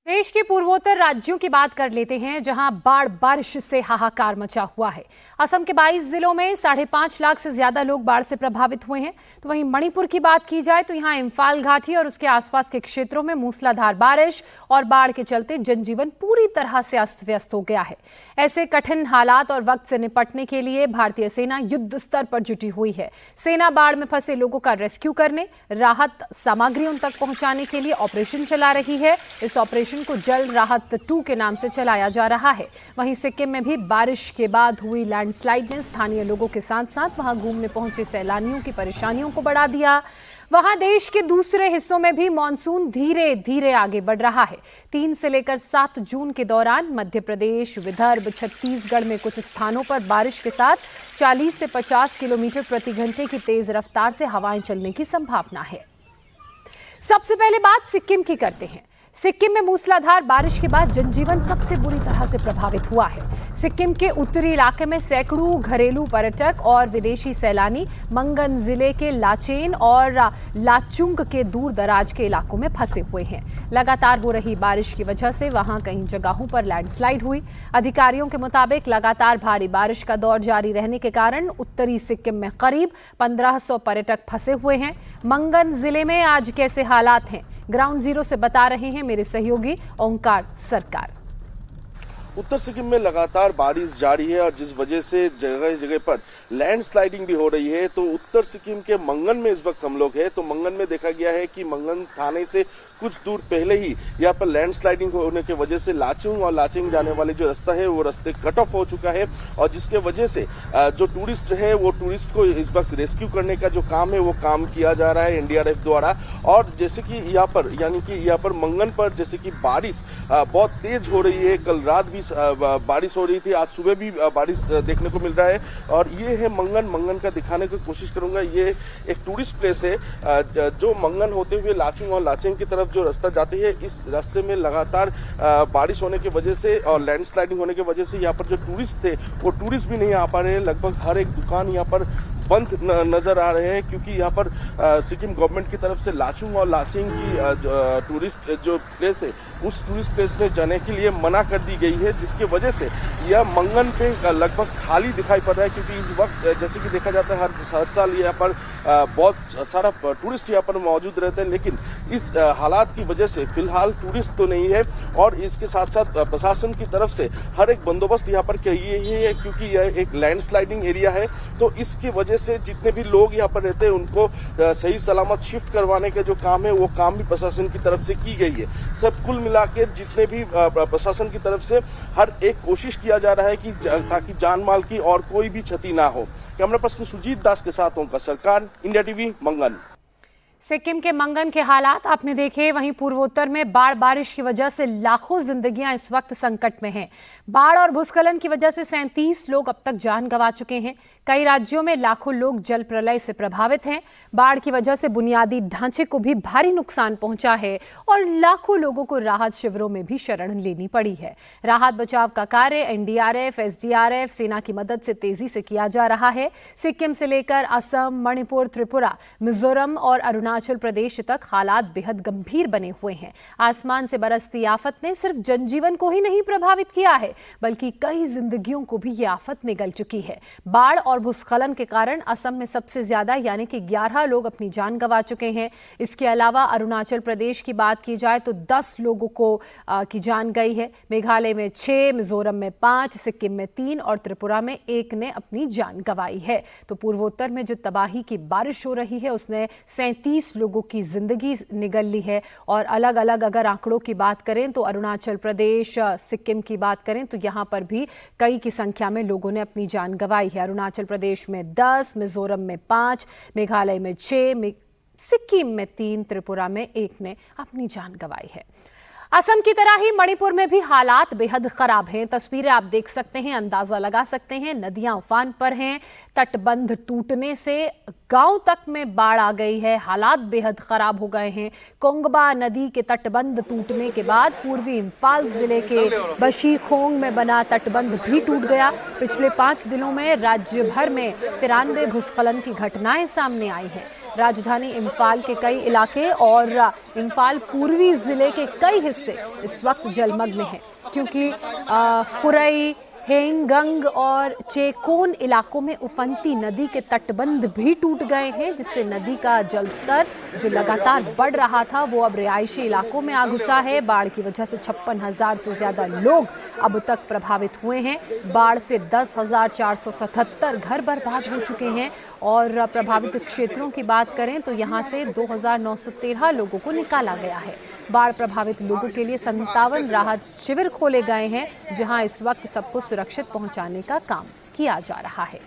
देश के पूर्वोत्तर राज्यों की बात कर लेते हैं, जहां बाढ़ बारिश से हाहाकार मचा हुआ है। असम के 22 जिलों में 5.5 लाख से ज्यादा लोग बाढ़ से प्रभावित हुए हैं। तो वहीं मणिपुर की बात की जाए तो यहां इम्फाल घाटी और उसके आसपास के क्षेत्रों में मूसलाधार बारिश और बाढ़ के चलते जनजीवन पूरी तरह से अस्त व्यस्त हो गया है। ऐसे कठिन हालात और वक्त से निपटने के लिए भारतीय सेना युद्ध स्तर पर जुटी हुई है। सेना बाढ़ में फंसे लोगों का रेस्क्यू करने, राहत सामग्री उन तक पहुंचाने के लिए ऑपरेशन चला रही है। इस ऑपरेशन को जल राहत 2 के नाम से चलाया जा रहा है। वहीं सिक्किम में भी बारिश के बाद हुई लैंडस्लाइड ने स्थानीय लोगों के साथ साथ वहां घूमने पहुंचे सैलानियों की परेशानियों को बढ़ा दिया। वहां देश के दूसरे हिस्सों में भी मानसून धीरे धीरे आगे बढ़ रहा है। 3 से लेकर 7 जून के दौरान मध्य प्रदेश, विदर्भ, छत्तीसगढ़ में कुछ स्थानों पर बारिश के साथ 40 से 50 किलोमीटर प्रति घंटे की तेज रफ्तार से हवाएं चलने की संभावना है। सबसे पहले बात सिक्किम की करते हैं। सिक्किम में मूसलाधार बारिश के बाद जनजीवन सबसे बुरी तरह से प्रभावित हुआ है। सिक्किम के उत्तरी इलाके में सैकड़ों घरेलू पर्यटक और विदेशी सैलानी मंगन जिले के लाचेन और लाचुंग के दूर दराज के इलाकों में फंसे हुए हैं। लगातार हो रही बारिश की वजह से वहां कई जगहों पर लैंडस्लाइड हुई। अधिकारियों के मुताबिक लगातार भारी बारिश का दौर जारी रहने के कारण उत्तरी सिक्किम में करीब 1500 पर्यटक फंसे हुए हैं। मंगन जिले में आज कैसे हालात हैं, ग्राउंड जीरो से बता रहे हैं मेरे सहयोगी ओंकार सरकार। उत्तर सिक्किम में लगातार बारिश जारी है और जिस वजह से जगह जगह पर लैंडस्लाइडिंग भी हो रही है। तो उत्तर सिक्किम के मंगन में इस वक्त हम लोग हैं। तो मंगन में देखा गया है कि मंगन थाने से कुछ दूर पहले ही यहाँ पर लैंडस्लाइडिंग होने की वजह से लाचुंग और लाचेंग जाने वाले जो रास्ता है वो रास्ते कट ऑफ हो चुका है और जिसके वजह से जो टूरिस्ट है वो टूरिस्ट को इस वक्त रेस्क्यू करने का जो काम है वो काम किया जा रहा है एनडीआरएफ द्वारा। और जैसे कि यहाँ पर यानी कि यहाँ पर मंगन पर जैसे कि बारिश बहुत तेज हो रही है। कल रात भी बारिश हो रही थी, आज सुबह भी बारिश देखने को मिल रहा है। और ये है मंगन का दिखाने की कोशिश करूंगा। ये एक टूरिस्ट प्लेस है जो मंगन होते हुए लाचुंग और लाचेंग की तरफ जो रास्ता जाती है। इस रास्ते में लगातार बारिश होने की वजह से और लैंडस्लाइडिंग होने की वजह से यहाँ पर जो टूरिस्ट थे वो टूरिस्ट भी नहीं आ पा रहे हैं। लगभग हर एक दुकान यहाँ पर बंद नजर आ रहे हैं क्योंकि यहाँ पर सिक्किम गवर्नमेंट की तरफ से लाचुंग और लाचेंग की टूरिस्ट जो प्लेस है उस टूरिस्ट प्लेस में जाने के लिए मना कर दी गई है, जिसकी वजह से यह मंगन पे लगभग खाली दिखाई पड़ रहा है। क्योंकि इस वक्त जैसे कि देखा जाता है हर साल यहाँ पर बहुत सारा टूरिस्ट यहाँ पर मौजूद रहते हैं, लेकिन इस हालात की वजह से फिलहाल टूरिस्ट तो नहीं है। और इसके साथ साथ प्रशासन की तरफ से हर एक बंदोबस्त यहाँ पर किए ही है क्योंकि यह एक लैंडस्लाइडिंग एरिया है। तो इसकी वजह से जितने भी लोग यहाँ पर रहते हैं उनको सही सलामत शिफ्ट करवाने का जो काम है वो काम भी प्रशासन की तरफ से की गई है। सब कुल मिलाकर जितने भी प्रशासन की तरफ से हर एक कोशिश किया जा रहा है कि ताकि जान माल की और कोई भी क्षति ना हो। कैमरा पर्सन सुजीत दास के साथ ओंकार सरकार, इंडिया टीवी, मंगन। सिक्किम के मंगन के हालात आपने देखे। वहीं पूर्वोत्तर में बाढ़ बारिश की वजह से लाखों जिंदगियां इस वक्त संकट में हैं। बाढ़ और भूस्खलन की वजह से 37 लोग अब तक जान गंवा चुके हैं। कई राज्यों में लाखों लोग जल प्रलय से प्रभावित हैं। बाढ़ की वजह से बुनियादी ढांचे को भी भारी नुकसान पहुंचा है और लाखों लोगों को राहत शिविरों में भी शरण लेनी पड़ी है। राहत बचाव का कार्य एनडीआरएफ, एसडीआरएफ, सेना की मदद से तेजी से किया जा रहा है। सिक्किम से लेकर असम, मणिपुर, त्रिपुरा, मिजोरम और अरुणाचल प्रदेश तक हालात बेहद गंभीर बने हुए हैं। आसमान से बरसती आफत ने सिर्फ जनजीवन को ही नहीं प्रभावित किया है, बल्कि कई जिंदगियों को भी ये आफत निगल चुकी है। बाढ़ और भूस्खलन के कारण असम में सबसे ज्यादा यानी कि 11 लोग अपनी जान गंवा चुके हैं। इसके अलावा अरुणाचल प्रदेश की बात की जाए तो 10 लोगों को की जान गई है। मेघालय में 6, मिजोरम में 5, सिक्किम में 3 और त्रिपुरा में 1 ने अपनी जान गंवाई है। तो पूर्वोत्तर में जो तबाही की बारिश हो रही है उसने 37 लोगों की जिंदगी निगल ली है। और अलग अलग अगर आंकड़ों की बात करें तो अरुणाचल प्रदेश, सिक्किम की बात करें तो यहां पर भी कई की संख्या में लोगों ने अपनी जान गंवाई है। अरुणाचल प्रदेश में 10, मिजोरम में 5, मेघालय में 6, सिक्किम में 3, त्रिपुरा में 1 ने अपनी जान गंवाई है। असम की तरह ही मणिपुर में भी हालात बेहद खराब हैं। तस्वीरें आप देख सकते हैं, अंदाजा लगा सकते हैं। नदियां उफान पर हैं। तटबंध टूटने से गांव तक में बाढ़ आ गई है। हालात बेहद खराब हो गए हैं। कोंगबा नदी के तटबंध टूटने के बाद पूर्वी इम्फाल जिले के बशीखोंग में बना तटबंध भी टूट गया। पिछले 5 दिनों में राज्य भर में 93 भूस्खलन की घटनाएं सामने आई हैं। राजधानी इम्फाल के कई इलाके और इम्फाल पूर्वी जिले के कई हिस्से इस वक्त जलमग्न हैं, क्योंकि खुरई, हेंगंग और चेकोन इलाकों में उफनती नदी के तटबंध भी टूट गए हैं, जिससे नदी का जलस्तर जो लगातार बढ़ रहा था वो अब रिहायशी इलाकों में आ घुसा है। बाढ़ की वजह से 56,000 से ज्यादा लोग अब तक प्रभावित हुए हैं। बाढ़ से 10,477 घर बर्बाद हो चुके हैं और प्रभावित क्षेत्रों की बात करें तो यहाँ से 2,913 लोगों को निकाला गया है। बाढ़ प्रभावित लोगों के लिए 57 राहत शिविर खोले गए हैं, जहाँ इस वक्त सबको सुरक्षित पहुंचाने का काम किया जा रहा है।